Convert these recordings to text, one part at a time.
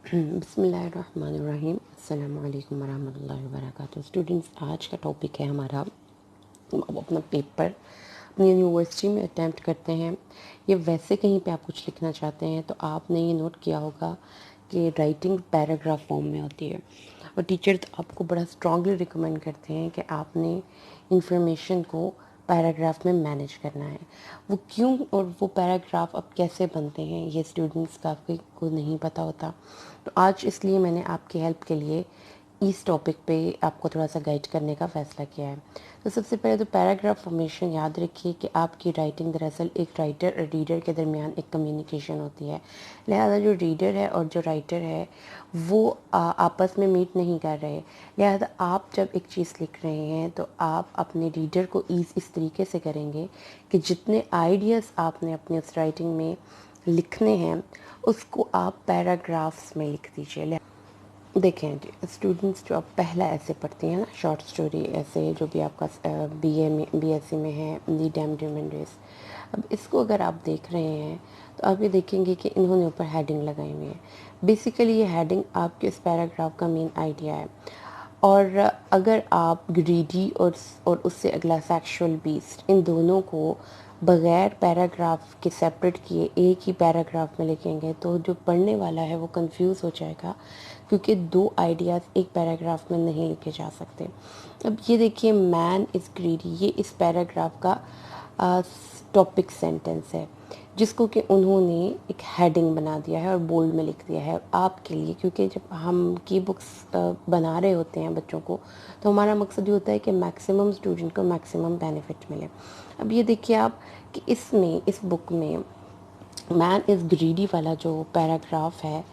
बिस्मिल्लाहिर्रहमानिर्रहीम। अस्सलामु अलैकुम वरहमतुल्लाहि वबरकातुहू। स्टूडेंट्स, आज का टॉपिक है हमारा, हम अपना पेपर अपनी यूनिवर्सिटी में अटैम्प्ट करते हैं या वैसे कहीं पे आप कुछ लिखना चाहते हैं तो आपने ये नोट किया होगा कि राइटिंग पैराग्राफ फॉर्म में होती है और टीचर्स आपको बड़ा स्ट्रांगली रिकमेंड करते हैं कि आपने इंफॉर्मेशन को पैराग्राफ में मैनेज करना है। वो क्यों और वो पैराग्राफ अब कैसे बनते हैं ये स्टूडेंट्स काफ़ी को नहीं पता होता। तो आज इसलिए मैंने आपकी हेल्प के लिए इस टॉपिक पे आपको थोड़ा सा गाइड करने का फ़ैसला किया है। तो सबसे पहले तो पैराग्राफ फॉर्मेशन याद रखिए कि आपकी राइटिंग दरअसल एक राइटर और रीडर के दरमियान एक कम्युनिकेशन होती है। लिहाजा जो रीडर है और जो राइटर है वो आपस में मीट नहीं कर रहे। लिहाजा आप जब एक चीज़ लिख रहे हैं तो आप अपने रीडर को इस तरीके से करेंगे कि जितने आइडियाज़ आपने अपने उस राइटिंग में लिखने हैं उसको आप पैराग्राफ्स में लिख दीजिए। देखें स्टूडेंट्स, जो आप पहला ऐसे पढ़ती हैं ना, शॉर्ट स्टोरी ऐसे जो भी आपका बीए में बीएससी में है, दी डैम ह्यूमन रेस, अब इसको अगर आप देख रहे हैं तो आप ये देखेंगे कि इन्होंने ऊपर हेडिंग लगाई हुई है। बेसिकली ये हेडिंग आपके इस पैराग्राफ का मेन आइडिया है। और अगर आप ग्रीडी और उससे अगला सेक्सुअल बीस्ट, इन दोनों को बग़ैर पैराग्राफ के सेपरेट किए एक ही पैराग्राफ में लिखेंगे तो जो पढ़ने वाला है वो कंफ्यूज हो जाएगा, क्योंकि दो आइडियाज़ एक पैराग्राफ में नहीं लिखे जा सकते। अब ये देखिए, मैन इज़ ग्रीडी, ये इस पैराग्राफ का टॉपिक सेंटेंस है जिसको कि उन्होंने एक हेडिंग बना दिया है और बोल्ड में लिख दिया है आपके लिए, क्योंकि जब हम की बुक्स बना रहे होते हैं बच्चों को तो हमारा मकसद ये होता है कि मैक्सिमम स्टूडेंट को मैक्सिमम बेनिफिट मिले। अब ये देखिए आप कि इसमें इस बुक में मैन इज़ ग्रीडी वाला जो पैराग्राफ है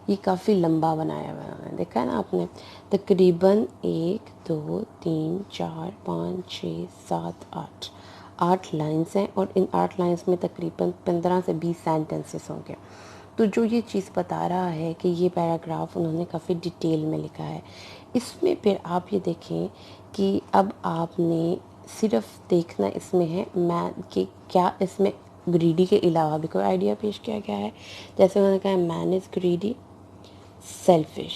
ये काफ़ी लंबा बनाया हुआ है, देखा है ना आपने। तकरीबन 1 2 3 4 5 6 7 8 लाइन्स हैं और इन 8 लाइन्स में तकरीबन 15 से 20 सेंटेंसेस होंगे। तो जो ये चीज़ बता रहा है कि ये पैराग्राफ उन्होंने काफ़ी डिटेल में लिखा है। इसमें फिर आप ये देखें कि अब आपने सिर्फ देखना इसमें है मैन कि क्या इसमें ग्रीडी के अलावा भी कोई आइडिया पेश किया गया है। जैसे उन्होंने कहा मैन इज़ ग्रीडी, सेल्फिश,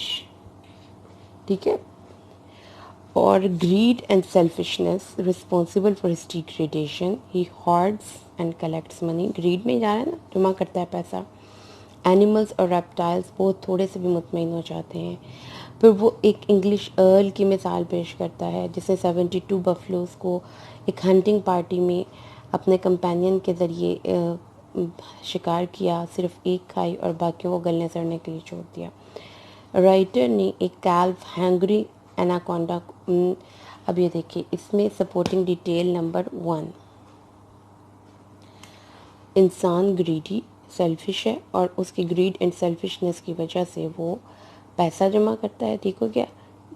ठीक है, और greed and selfishness responsible for his degradation, he hoards and collects money. Greed में जा रहा है ना, जमा करता है पैसा। एनिमल्स और रेप्टाइल्स बहुत थोड़े से भी मुतमईन हो जाते हैं। फिर वो एक इंग्लिश अर्ल की मिसाल पेश करता है जिसने 72 बफलोज को एक हंटिंग पार्टी में अपने कंपेनियन के ज़रिए शिकार किया, सिर्फ एक खाई और बाकियों को गलने सड़ने के लिए छोड़ दिया। राइटर ने एक कैल्व हैंग्री एनाकोंडा। अब ये देखिए, इसमें सपोर्टिंग डिटेल नंबर 1, इंसान ग्रीडी सेल्फिश है और उसकी ग्रीड एंड सेल्फिशनेस की वजह से वो पैसा जमा करता है, ठीक हो गया,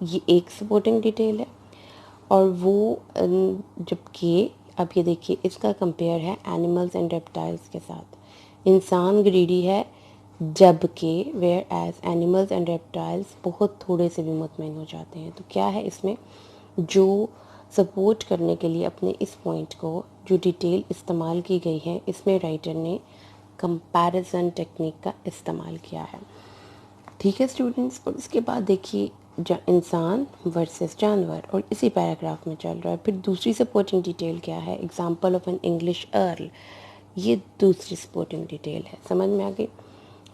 ये एक सपोर्टिंग डिटेल है। और वो जबकि अब ये देखिए इसका कंपेयर है एनिमल्स एंड रेप्टाइल्स के साथ। इंसान ग्रीडी है जबकि whereas animals and reptiles बहुत थोड़े से भी मुतमईन हो जाते हैं। तो क्या है इसमें जो सपोर्ट करने के लिए अपने इस पॉइंट को जो डिटेल इस्तेमाल की गई है, इसमें राइटर ने कंपैरिजन टेक्निक का इस्तेमाल किया है, ठीक है स्टूडेंट्स। और उसके बाद देखिए इंसान वर्सेस जानवर, और इसी पैराग्राफ में चल रहा है। फिर दूसरी सपोर्टिंग डिटेल क्या है, example of an English earl, ये दूसरी सपोर्टिंग डिटेल है, समझ में आ गई।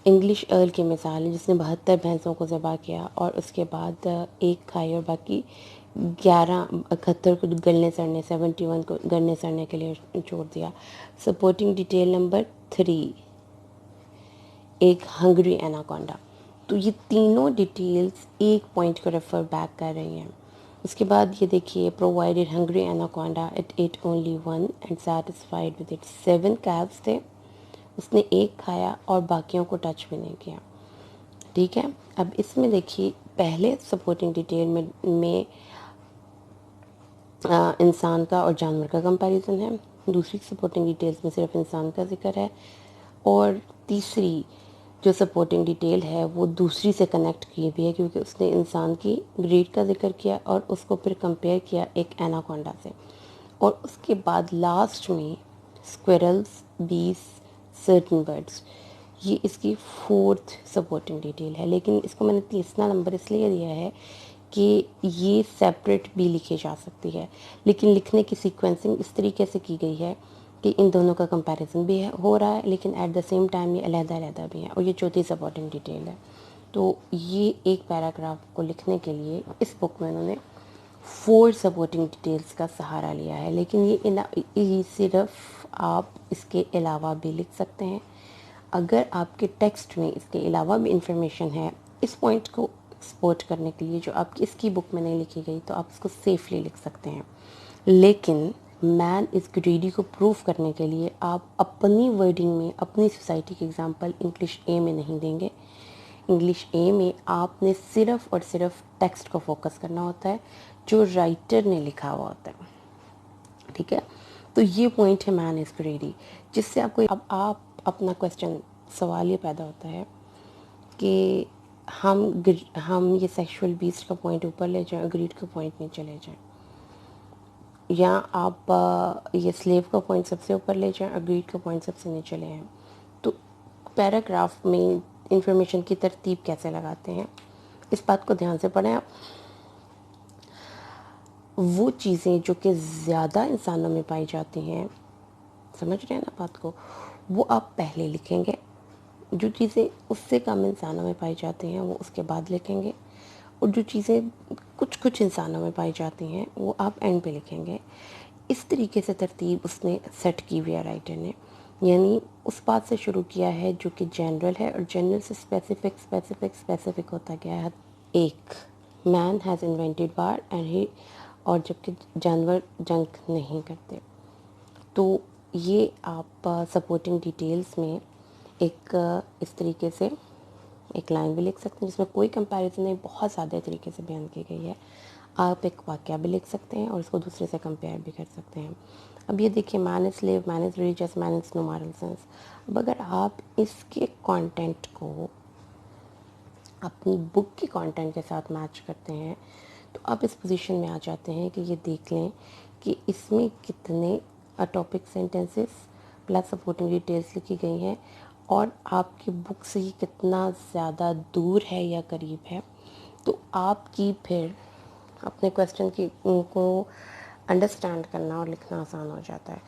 इंग्लिश अर्ल की मिसाल है जिसने 72 भैंसों को ज़बह किया और उसके बाद एक खाई और बाकी 71 को गलने सड़ने 71 को गलने सड़ने के लिए छोड़ दिया। सपोर्टिंग डिटेल नंबर 3, एक हंग्री एनाकोंडा। तो ये तीनों डिटेल्स एक पॉइंट को रेफर बैक कर रही हैं। उसके बाद ये देखिए, provided hungry anaconda it at only one and satisfied with it. 7 caves थे, उसने एक खाया और बाकियों को टच भी नहीं किया, ठीक है। अब इसमें देखिए पहले सपोर्टिंग डिटेल में इंसान का और जानवर का कंपैरिजन है, दूसरी सपोर्टिंग डिटेल्स में सिर्फ इंसान का जिक्र है, और तीसरी जो सपोर्टिंग डिटेल है वो दूसरी से कनेक्ट की हुई है क्योंकि उसने इंसान की ग्रीड का जिक्र किया और उसको फिर कंपेयर किया एक एनाकोंडा से। और उसके बाद लास्ट में स्क्विरल्स, बीस, सर्टन बर्ड्स, ये इसकी फोर्थ सपोर्टिंग डिटेल है, लेकिन इसको मैंने तीसरा नंबर इसलिए दिया है कि ये सेपरेट भी लिखी जा सकती है, लेकिन लिखने की सीक्वेंसिंग इस तरीके से की गई है कि इन दोनों का कंपैरिजन भी हो रहा है, लेकिन एट द सेम टाइम ये अलग-अलग भी है, और ये चौथी सपोर्टिंग डिटेल है। तो ये एक पैराग्राफ को लिखने के लिए इस बुक में उन्होंने 4 सपोर्टिंग डिटेल्स का सहारा लिया है, लेकिन ये सिर्फ आप इसके अलावा भी लिख सकते हैं। अगर आपके टेक्स्ट में इसके अलावा भी इंफॉर्मेशन है इस पॉइंट को एक्सपोर्ट करने के लिए जो आपकी इसकी बुक में नहीं लिखी गई, तो आप इसको सेफली लिख सकते हैं। लेकिन मैन इज़ ग्रीडी को प्रूफ करने के लिए आप अपनी वर्डिंग में अपनी सोसाइटी के एग्जांपल इंग्लिश ए में नहीं देंगे। इंग्लिश ए में आपने सिर्फ और सिर्फ टेक्स्ट को फोकस करना होता है जो राइटर ने लिखा हुआ होता है, ठीक है। तो ये पॉइंट है मैन इज़ ग्रीडी, जिससे आपको अब आप अपना क्वेश्चन सवाल ये पैदा होता है कि हम ये सेक्सुअल बीस्ट का पॉइंट ऊपर ले जाएं, ग्रीड का पॉइंट नीचे ले जाएं, या आप ये स्लेव का पॉइंट सबसे ऊपर ले जाएं और ग्रीड का पॉइंट सबसे नीचे ले आएं। तो पैराग्राफ में इंफॉर्मेशन की तरतीब कैसे लगाते हैं, इस बात को ध्यान से पढ़ें आप। वो चीज़ें जो कि ज़्यादा इंसानों में पाई जाती हैं, समझ रहे हैं ना बात को, वो आप पहले लिखेंगे। जो चीज़ें उससे कम इंसानों में पाई जाती हैं वो उसके बाद लिखेंगे, और जो चीज़ें कुछ कुछ इंसानों में पाई जाती हैं वो आप एंड पे लिखेंगे। इस तरीके से तरतीब उसने सेट की हुई है राइटर ने, यानी उस बात से शुरू किया है जो कि जनरल है, और जनरल से स्पेसिफिक स्पेसिफिक स्पेसिफिक होता गया है। एक, man has invented war and he, और जबकि जानवर जंग नहीं करते। तो ये आप सपोर्टिंग डिटेल्स में इस तरीके से एक लाइन भी लिख सकते हैं जिसमें कोई कंपैरिजन नहीं, बहुत सादे तरीके से बयान की गई है। आप एक वाक़या भी लिख सकते हैं और इसको दूसरे से कंपेयर भी कर सकते हैं। अब ये देखिए, man is slave, man is religious, man is no moral sense. अब अगर आप इसके कंटेंट को अपनी बुक के कंटेंट के साथ मैच करते हैं तो आप इस पोजीशन में आ जाते हैं कि ये देख लें कि इसमें कितने topic sentences plus supporting details लिखी गई हैं, और आपकी बुक से ये कितना ज़्यादा दूर है या करीब है। तो आपकी फिर अपने क्वेश्चन की को अंडरस्टैंड करना और लिखना आसान हो जाता है।